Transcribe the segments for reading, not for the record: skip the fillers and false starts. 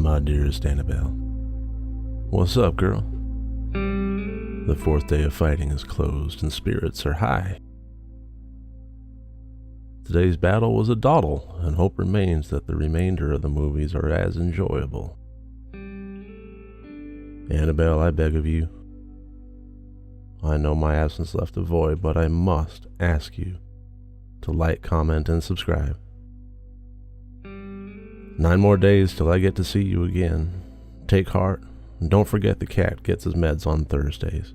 My dearest Annabelle. What's up, girl? The fourth day of fighting is closed and spirits are high. Today's battle was a dawdle, and hope remains that the remainder of the movies are as enjoyable. Annabelle, I beg of you. I know my absence left a void, but I must ask you to like, comment, and subscribe. 9 more days till I get to see you again. Take heart, and don't forget the cat gets his meds on Thursdays.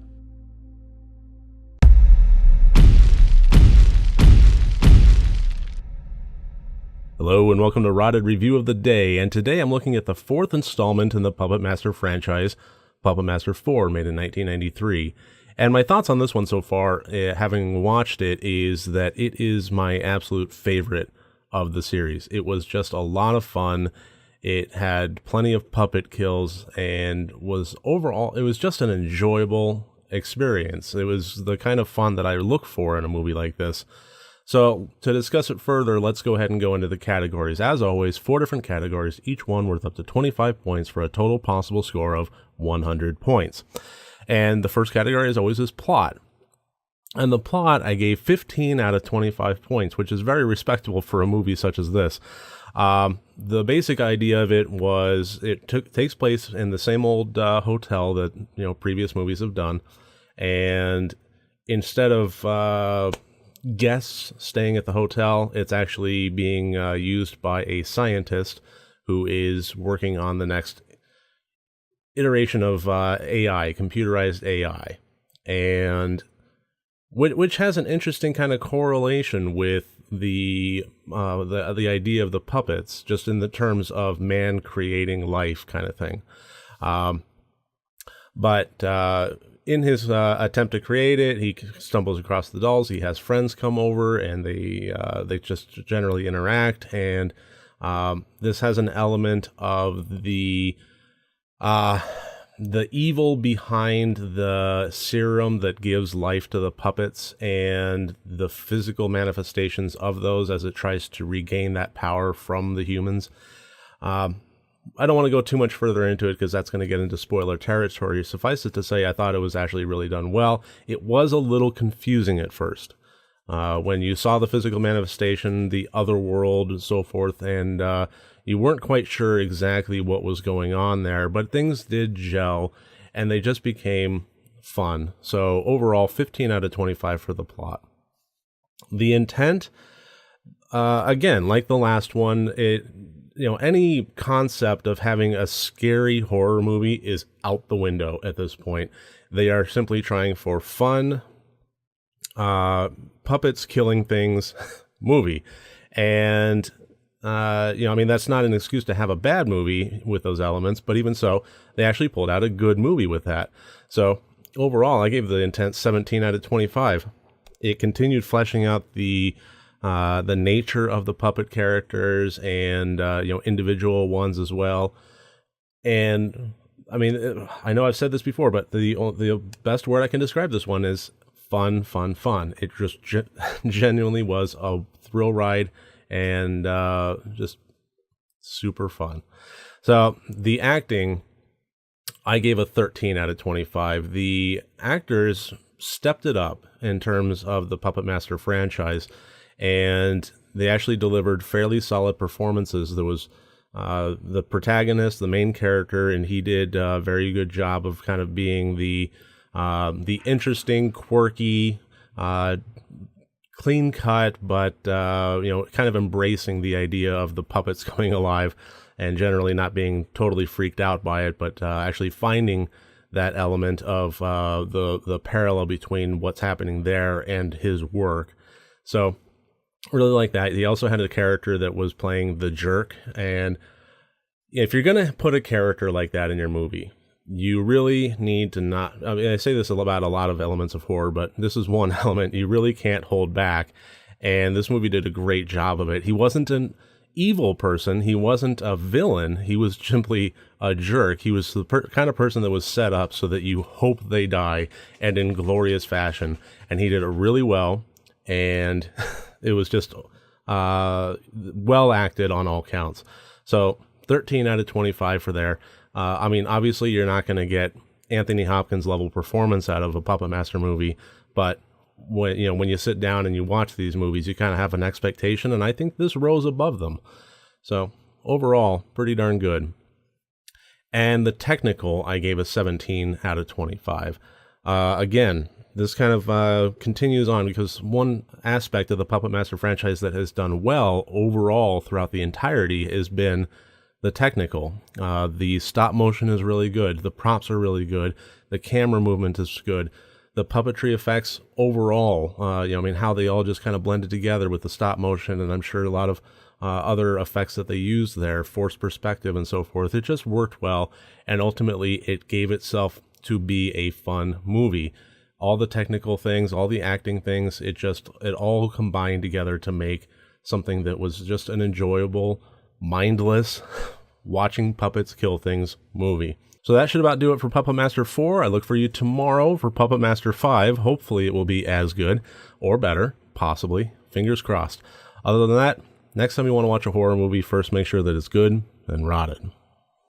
Hello and welcome to RotD Review of the Day, and today I'm looking at the 4th installment in the Puppet Master franchise, Puppet Master 4, made in 1993. And my thoughts on this one so far, having watched it, is that it is my absolute favorite of the series. It was just a lot of fun. It had plenty of puppet kills and was overall, it was just an enjoyable experience. It was the kind of fun that I look for in a movie like this. So to discuss it further, let's go ahead and go into the categories. As always, 4 different categories, each one worth up to 25 points for a total possible score of 100 points. And the first category, as always, is plot. And the plot, I gave 15 out of 25 points, which is very respectable for a movie such as this. The basic idea of it was it takes place in the same old hotel that previous movies have done, and instead of guests staying at the hotel, it's actually being used by a scientist who is working on the next iteration of AI, computerized AI, and which has an interesting kind of correlation with the idea of the puppets, just in the terms of man creating life kind of thing. But in his attempt to create it, he stumbles across the dolls. He has friends come over, and they just generally interact. And this has an element of the evil behind the serum that gives life to the puppets and the physical manifestations of those as it tries to regain that power from the humans. I don't want to go too much further into it because that's going to get into spoiler territory. Suffice it to say, I thought it was actually really done well. It was a little confusing at first. When you saw the physical manifestation, the other world, and so forth, and you weren't quite sure exactly what was going on there, but things did gel, and they just became fun. So overall, 15 out of 25 for the plot. The intent, again, like the last one, any concept of having a scary horror movie is out the window at this point. They are simply trying for fun, puppets killing things movie. And that's not an excuse to have a bad movie with those elements, but even so, they actually pulled out a good movie with that. So overall, I gave the intent 17 out of 25. It continued fleshing out the nature of the puppet characters and individual ones as well. And I mean, I know I've said this before, but the best word I can describe this one is fun, fun, fun. It just genuinely was a thrill ride. And just super fun. So the acting, I gave a 13 out of 25. The actors stepped it up in terms of the Puppet Master franchise, and they actually delivered fairly solid performances. There was the protagonist, the main character, and he did a very good job of kind of being the interesting, quirky, clean cut, but kind of embracing the idea of the puppets going alive and generally not being totally freaked out by it, but actually finding that element of the parallel between what's happening there and his work. So really like that. He also had a character that was playing the jerk, and if you're going to put a character like that in your movie, you really need to not, I mean, I say this about a lot of elements of horror, but this is one element you really can't hold back. And this movie did a great job of it. He wasn't an evil person. He wasn't a villain. He was simply a jerk. He was the kind of person that was set up so that you hope they die, and in glorious fashion. And he did it really well. And it was just well acted on all counts. So 13 out of 25 for there. I mean, obviously you're not going to get Anthony Hopkins level performance out of a Puppet Master movie, but when you sit down and you watch these movies, you kind of have an expectation, and I think this rose above them. So overall, pretty darn good. And the technical, I gave a 17 out of 25. Again, this kind of continues on because one aspect of the Puppet Master franchise that has done well overall throughout the entirety has been the technical. The stop motion is really good. The props are really good. The camera movement is good. The puppetry effects overall, how they all just kind of blended together with the stop motion, and I'm sure a lot of other effects that they used there, forced perspective and so forth. It just worked well, and ultimately it gave itself to be a fun movie. All the technical things, all the acting things, it all combined together to make something that was just an enjoyable, mindless, watching puppets kill things movie. So that should about do it for Puppet Master 4. I look for you tomorrow for Puppet Master 5. Hopefully it will be as good or better, possibly. Fingers crossed. Other than that, next time you want to watch a horror movie, first make sure that it's good and rotted.